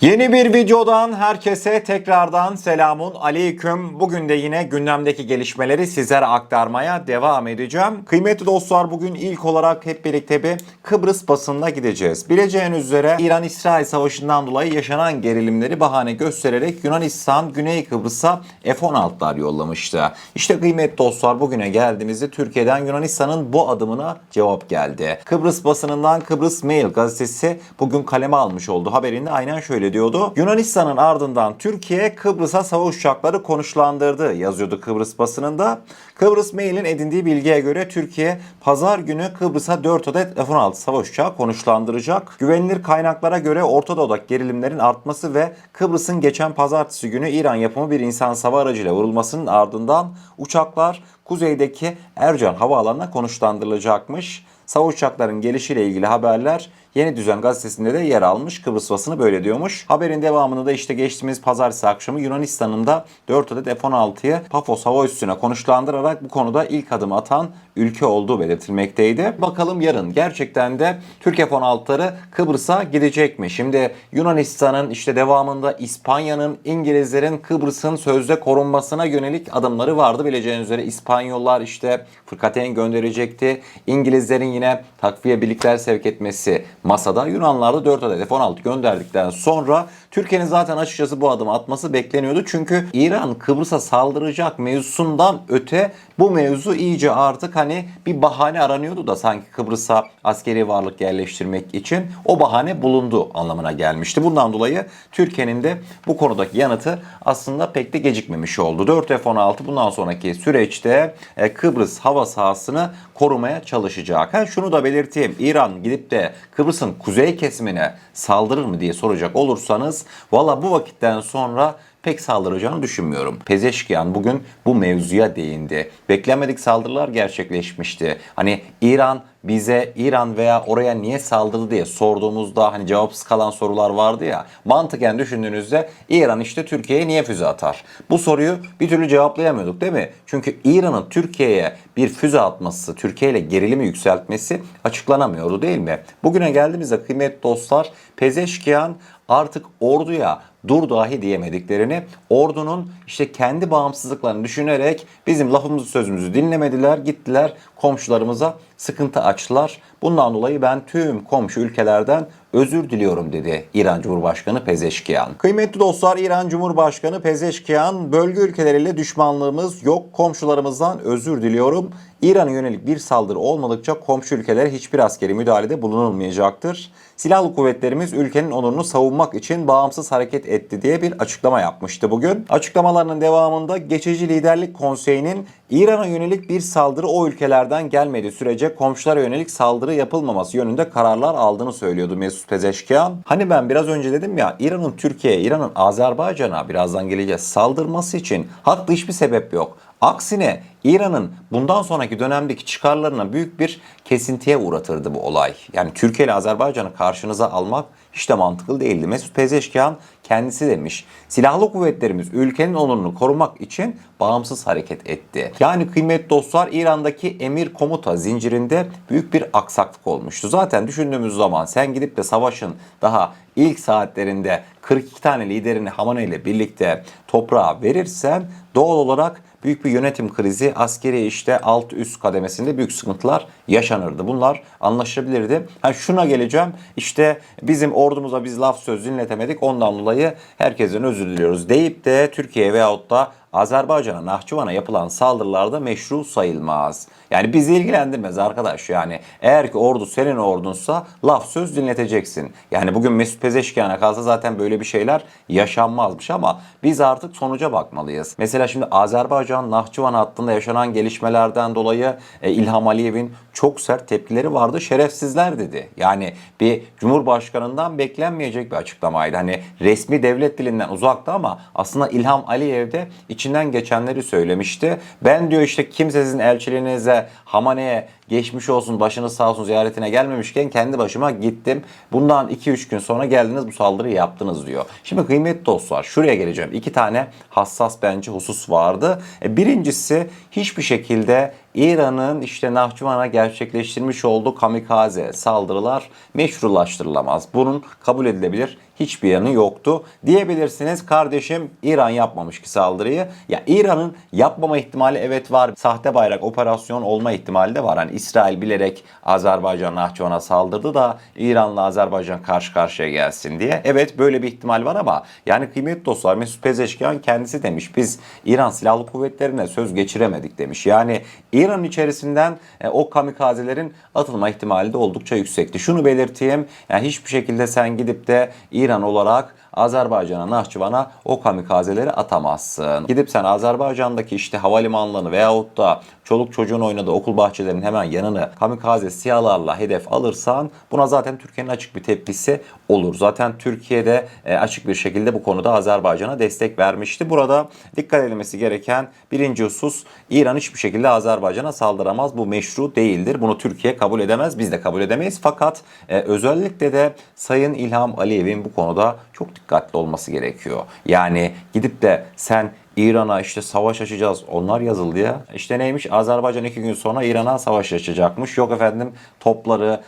Yeni bir videodan herkese tekrardan selamun aleyküm. Bugün de yine gündemdeki gelişmeleri sizlere aktarmaya devam edeceğim. Kıymetli dostlar, bugün ilk olarak hep birlikte bir Kıbrıs basınına gideceğiz. Bileceğiniz üzere İran-İsrail savaşından dolayı yaşanan gerilimleri bahane göstererek Yunanistan Güney Kıbrıs'a F-16'lar yollamıştı. İşte kıymetli dostlar, bugüne geldiğimizde Türkiye'den Yunanistan'ın bu adımına cevap geldi. Kıbrıs basınından Kıbrıs Mail gazetesi bugün kaleme almış olduğu haberinde aynen şöyle diyordu. Yunanistan'ın ardından Türkiye Kıbrıs'a savaş uçakları konuşlandırdı yazıyordu Kıbrıs basınında. Kıbrıs Mail'in edindiği bilgiye göre Türkiye pazar günü Kıbrıs'a 4 adet F-16 savaş uçağı konuşlandıracak. Güvenilir kaynaklara göre Orta Doğu'daki gerilimlerin artması ve Kıbrıs'ın geçen pazartesi günü İran yapımı bir insan hava aracıyla vurulmasının ardından uçaklar kuzeydeki Ercan havaalanına konuşlandırılacakmış. Savaş uçakların gelişiyle ilgili haberler Yeni Düzen gazetesinde de yer almış. Kıbrıs basını böyle diyormuş. Haberin devamında da işte geçtiğimiz pazartesi akşamı Yunanistan'ın da 4 adet F-16'yı Pafos hava üssüne konuşlandırarak bu konuda ilk adımı atan ülke olduğu belirtilmekteydi. Bakalım yarın gerçekten de Türk F-16'ları Kıbrıs'a gidecek mi? Şimdi Yunanistan'ın işte devamında İspanya'nın, İngilizlerin Kıbrıs'ın sözde korunmasına yönelik adımları vardı. Bileceğiniz üzere İspanyollar işte fırkateyn gönderecekti. İngilizlerin yine takviye birlikler sevk etmesi masada. Yunanlar da 4 adet F-16 gönderdikten sonra Türkiye'nin zaten açıkçası bu adımı atması bekleniyordu. Çünkü İran Kıbrıs'a saldıracak mevzusundan öte bu mevzu iyice artık hani bir bahane aranıyordu da sanki Kıbrıs'a askeri varlık yerleştirmek için o bahane bulundu anlamına gelmişti. Bundan dolayı Türkiye'nin de bu konudaki yanıtı aslında pek de gecikmemiş oldu. 4 F-16 bundan sonraki süreçte Kıbrıs hava sahasını korumaya çalışacak. Şunu da belirteyim. İran gidip de Kıbrıs'ın kuzey kesimine saldırır mı diye soracak olursanız valla bu vakitten sonra pek saldıracağını düşünmüyorum. Pezeşkian bugün bu mevzuya değindi. Beklenmedik saldırılar gerçekleşmişti. Hani İran veya oraya niye saldırdı diye sorduğumuzda hani cevapsız kalan sorular vardı ya. Mantıken düşündüğünüzde İran işte Türkiye'ye niye füze atar? Bu soruyu bir türlü cevaplayamıyorduk değil mi? Çünkü İran'ın Türkiye'ye bir füze atması, Türkiye ile gerilimi yükseltmesi açıklanamıyordu değil mi? Bugüne geldiğimizde kıymetli dostlar, Pezeşkian artık orduya dur dahi diyemediklerini, ordunun işte kendi bağımsızlıklarını düşünerek bizim lafımızı sözümüzü dinlemediler, gittiler komşularımıza sıkıntı açtılar. Bundan dolayı ben tüm komşu ülkelerden özür diliyorum dedi İran Cumhurbaşkanı Pezeşkian. Kıymetli dostlar, İran Cumhurbaşkanı Pezeşkian bölge ülkeleriyle düşmanlığımız yok, komşularımızdan özür diliyorum. İran'a yönelik bir saldırı olmadıkça komşu ülkelere hiçbir askeri müdahalede bulunulmayacaktır. Silahlı kuvvetlerimiz ülkenin onurunu savunmak için bağımsız hareket etti diye bir açıklama yapmıştı bugün. Açıklamalarının devamında Geçici Liderlik Konseyi'nin İran'a yönelik bir saldırı o ülkelerden gelmediği sürece komşulara yönelik saldırı yapılmaması yönünde kararlar aldığını söylüyordu Mesut Pezeşkian. Hani ben biraz önce dedim ya, İran'ın Türkiye'ye, İran'ın Azerbaycan'a birazdan geleceğiz saldırması için haklı hiçbir sebep yok. Aksine İran'ın bundan sonraki dönemdeki çıkarlarına büyük bir kesintiye uğratırdı bu olay. Yani Türkiye ile Azerbaycan'ı karşınıza almak hiç de mantıklı değildi. Mesut Pezeşkian kendisi demiş. Silahlı kuvvetlerimiz ülkenin onurunu korumak için bağımsız hareket etti. Yani kıymetli dostlar, İran'daki emir komuta zincirinde büyük bir aksaklık olmuştu. Zaten düşündüğümüz zaman sen gidip de savaşın daha ilk saatlerinde 42 tane liderini Hamaney ile birlikte toprağa verirsen doğal olarak büyük bir yönetim krizi, askeri işte alt üst kademesinde büyük sıkıntılar yaşanırdı. Bunlar anlaşılabilirdi. Şuna geleceğim. İşte bizim ordumuza biz laf söz dinletemedik. Ondan dolayı herkesten özür diliyoruz deyip de Türkiye veyahut da Azerbaycan'a, Nahçıvan'a yapılan saldırılarda meşru sayılmaz. Yani bizi ilgilendirmez arkadaş. Yani eğer ki ordu senin ordunsa laf söz dinleteceksin. Yani bugün Mesut Pezeşkian'a kalsa zaten böyle bir şeyler yaşanmazmış ama biz artık sonuca bakmalıyız. Mesela şimdi Azerbaycan Nahçıvan hattında yaşanan gelişmelerden dolayı İlham Aliyev'in çok sert tepkileri vardı. Şerefsizler dedi. Yani bir cumhurbaşkanından beklenmeyecek bir açıklamaydı. Hani resmi devlet dilinden uzakta ama aslında İlham Aliyev de içinden geçenleri söylemişti. Ben diyor işte kimse sizin elçiliğinize, Hamaney'e geçmiş olsun, başınız sağ olsun ziyaretine gelmemişken kendi başıma gittim. Bundan 2-3 gün sonra geldiniz bu saldırıyı yaptınız diyor. Şimdi kıymetli dostlar, şuraya geleceğim. 2 tane hassas bence husus vardı. Birincisi, hiçbir şekilde İran'ın işte Nahçıvan'a gerçekleştirmiş olduğu kamikaze saldırılar meşrulaştırılamaz. Bunun kabul edilebilir hiçbir yanı yoktu. Diyebilirsiniz kardeşim İran yapmamış ki saldırıyı. Ya İran'ın yapmama ihtimali evet var. Sahte bayrak operasyon olma ihtimali de var. Hani İsrail bilerek Azerbaycan Nahçıvan'a saldırdı da İran'la Azerbaycan karşı karşıya gelsin diye. Evet böyle bir ihtimal var ama yani kıymetli dostlar Mesut Pezeşkian kendisi demiş biz İran Silahlı Kuvvetleri'ne söz geçiremedik demiş. Yani İran içerisinden o kamikazelerin atılma ihtimali de oldukça yüksekti. Şunu belirteyim yani hiçbir şekilde sen gidip de İran olarak Azerbaycan'a, Nahçıvan'a o kamikazeleri atamazsın. Gidip sen Azerbaycan'daki işte havalimanlarını veyahut da çoluk çocuğun oynadığı okul bahçelerinin hemen yanını kamikaze SİHA'larla hedef alırsan buna zaten Türkiye'nin açık bir tepkisi olur. Zaten Türkiye'de açık bir şekilde bu konuda Azerbaycan'a destek vermişti. Burada dikkat edilmesi gereken birinci husus İran hiçbir şekilde Azerbaycan'a saldıramaz. Bu meşru değildir. Bunu Türkiye kabul edemez. Biz de kabul edemeyiz. Fakat özellikle de Sayın İlham Aliyev'in bu konuda çok dikkatli olması gerekiyor. Yani gidip de sen İran'a işte savaş açacağız onlar yazıldı ya. İşte neymiş Azerbaycan 2 gün sonra İran'a savaş açacakmış. Yok efendim topları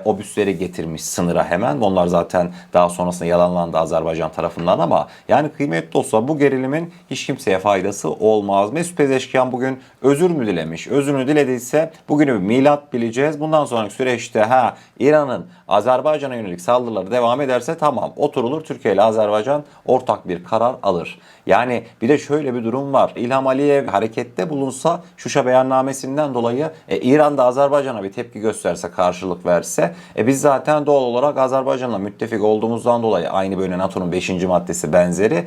obüsleri getirmiş sınıra hemen. Onlar zaten daha sonrasında yalanlandı Azerbaycan tarafından ama yani kıymetli dostlar bu gerilimin hiç kimseye faydası olmaz. Mesut Pezeşkian bugün özür mü dilemiş? Özürünü dilediyse bugünü bir milat bileceğiz. Bundan sonraki süreçte İran'ın Azerbaycan'a yönelik saldırıları devam ederse tamam oturulur Türkiye ile Azerbaycan ortak bir karar alır. Yani bir de şöyle bir durum var. İlham Aliyev harekette bulunsa Şuşa beyannamesinden dolayı İran'da Azerbaycan'a bir tepki gösterse, karşılık verse biz zaten doğal olarak Azerbaycan'la müttefik olduğumuzdan dolayı aynı böyle NATO'nun 5. maddesi benzeri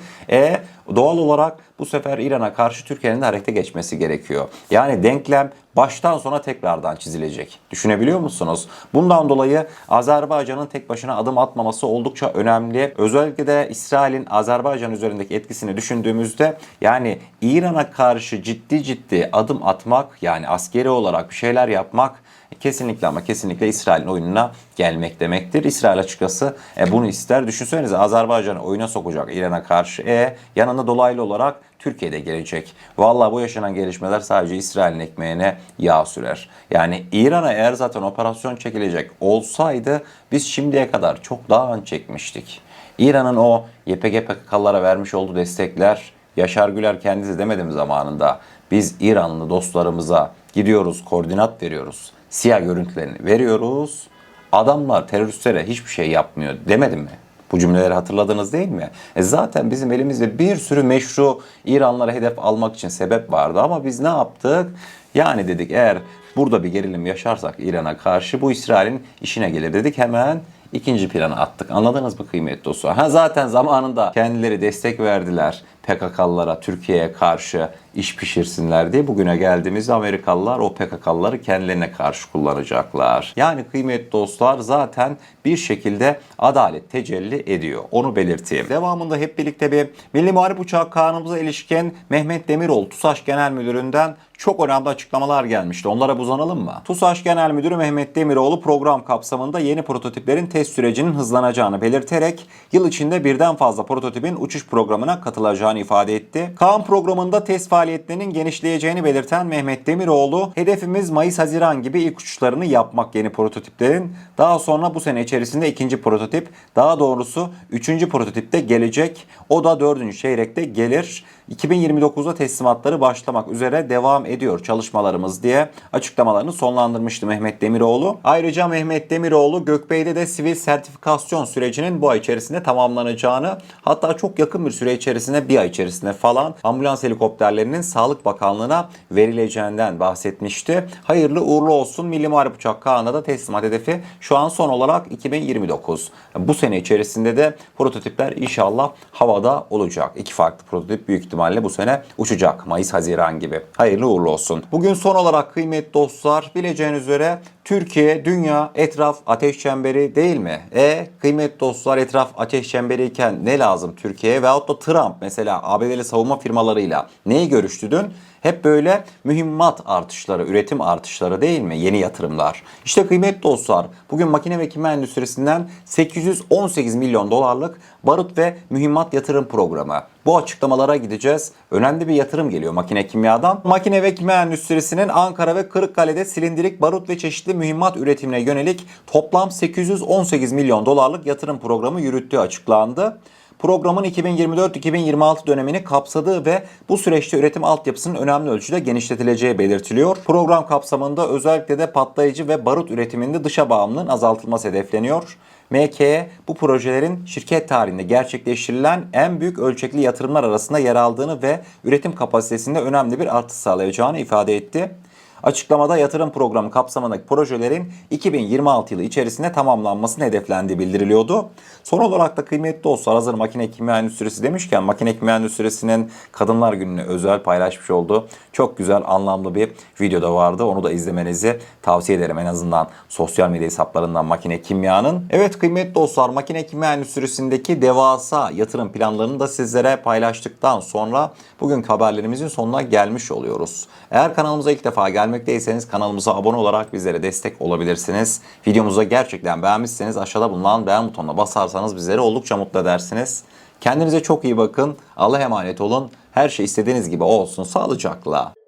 doğal olarak bu sefer İran'a karşı Türkiye'nin de harekete geçmesi gerekiyor. Yani denklem baştan sona tekrardan çizilecek. Düşünebiliyor musunuz? Bundan dolayı Azerbaycan'ın tek başına adım atmaması oldukça önemli. Özellikle de İsrail'in Azerbaycan üzerindeki etkisini düşündüğümüzde yani İran'a karşı ciddi adım atmak yani askeri olarak bir şeyler yapmak kesinlikle ama kesinlikle İsrail'in oyununa gelmek demektir. İsrail açıkçası bunu ister. Düşünsenize Azerbaycan'ı oyuna sokacak İran'a karşı. Yanında dolaylı olarak Türkiye'de gelecek. Vallahi bu yaşanan gelişmeler sadece İsrail'in ekmeğine yağ sürer. Yani İran'a eğer zaten operasyon çekilecek olsaydı biz şimdiye kadar çok daha ön çekmiştik. İran'ın o YPG PKK'lara vermiş olduğu destekler Yaşar Güler kendisi demedim zamanında. Biz İranlı dostlarımıza gidiyoruz, koordinat veriyoruz. Siyah görüntülerini veriyoruz. Adamlar teröristlere hiçbir şey yapmıyor demedim mi? Bu cümleleri hatırladınız değil mi? Zaten bizim elimizde bir sürü meşru İranlara hedef almak için sebep vardı ama biz ne yaptık? Yani dedik eğer burada bir gerilim yaşarsak İran'a karşı bu İsrail'in işine gelir dedik hemen ikinci plana attık. Anladınız mı kıymetli dostlar? Zaten zamanında kendileri destek verdiler PKK'lılara Türkiye'ye karşı iş pişirsinler diye bugüne geldiğimizde Amerikalılar o PKK'lıları kendilerine karşı kullanacaklar. Yani kıymetli dostlar zaten bir şekilde adalet tecelli ediyor. Onu belirteyim. Devamında hep birlikte bir Milli Muharip Uçağı Kanunumuza ilişkin Mehmet Demiroğlu TUSAŞ Genel Müdürü'nden çok önemli açıklamalar gelmişti. Onlara uzanalım mı? TUSAŞ Genel Müdürü Mehmet Demiroğlu program kapsamında yeni prototiplerin test sürecinin hızlanacağını belirterek yıl içinde birden fazla prototipin uçuş programına katılacağını ifade etti. Kaan programında test faaliyetlerinin genişleyeceğini belirten Mehmet Demiroğlu, hedefimiz Mayıs-Haziran gibi ilk uçuşlarını yapmak yeni prototiplerin. Daha sonra bu sene içerisinde ikinci prototip, daha doğrusu üçüncü prototip de gelecek. O da dördüncü çeyrekte gelir. 2029'da teslimatları başlamak üzere devam ediyor çalışmalarımız diye açıklamalarını sonlandırmıştı Mehmet Demiroğlu. Ayrıca Mehmet Demiroğlu Gökbey'de de sivil sertifikasyon sürecinin bu ay içerisinde tamamlanacağını, hatta çok yakın bir süre içerisinde bir ay içerisinde falan ambulans helikopterlerinin Sağlık Bakanlığı'na verileceğinden bahsetmişti. Hayırlı uğurlu olsun. Milli Muharip Uçak Kanun'da da teslimat hedefi şu an son olarak 2029. Bu sene içerisinde de prototipler inşallah havada olacak. İki farklı prototip büyük ihtimalle bu sene uçacak. Mayıs-Haziran gibi. Hayırlı uğurlu olsun. Bugün son olarak kıymetli dostlar bileceğiniz üzere Türkiye, dünya, etraf ateş çemberi değil mi? Kıymetli dostlar etraf ateş çemberiyken ne lazım Türkiye'ye? Veyahut da Trump mesela ABD'li savunma firmalarıyla neyi görüştü dün? Hep böyle mühimmat artışları, üretim artışları değil mi? Yeni yatırımlar. İşte kıymetli dostlar, bugün makine ve kimya endüstrisinden 818 milyon dolarlık barut ve mühimmat yatırım programı. Bu açıklamalara gideceğiz. Önemli bir yatırım geliyor makine kimyadan. Makine ve kimya endüstrisinin Ankara ve Kırıkkale'de silindirik barut ve çeşitli mühimmat üretimine yönelik toplam 818 milyon dolarlık yatırım programı yürüttüğü açıklandı. Programın 2024-2026 dönemini kapsadığı ve bu süreçte üretim altyapısının önemli ölçüde genişletileceği belirtiliyor. Program kapsamında özellikle de patlayıcı ve barut üretiminde dışa bağımlılığın azaltılması hedefleniyor. MKE bu projelerin şirket tarihinde gerçekleştirilen en büyük ölçekli yatırımlar arasında yer aldığını ve üretim kapasitesinde önemli bir artış sağlayacağını ifade etti. Açıklamada yatırım programı kapsamındaki projelerin 2026 yılı içerisinde tamamlanmasını hedeflendiği bildiriliyordu. Son olarak da kıymetli dostlar, hazır makine kimya endüstrisi demişken makine kimya endüstrisinin Kadınlar Günü'nü özel paylaşmış olduğu çok güzel anlamlı bir video da vardı. Onu da izlemenizi tavsiye ederim, en azından sosyal medya hesaplarından makine kimyanın. Evet kıymetli dostlar, makine kimya endüstrisindeki devasa yatırım planlarını da sizlere paylaştıktan sonra bugün haberlerimizin sonuna gelmiş oluyoruz. Eğer kanalımıza ilk defa gelmekteyseniz kanalımıza abone olarak bizlere destek olabilirsiniz. Videomuzu gerçekten beğenmişseniz aşağıda bulunan beğen butonuna basarsanız bizleri oldukça mutlu edersiniz. Kendinize çok iyi bakın. Allah'a emanet olun. Her şey istediğiniz gibi olsun. Sağlıcakla.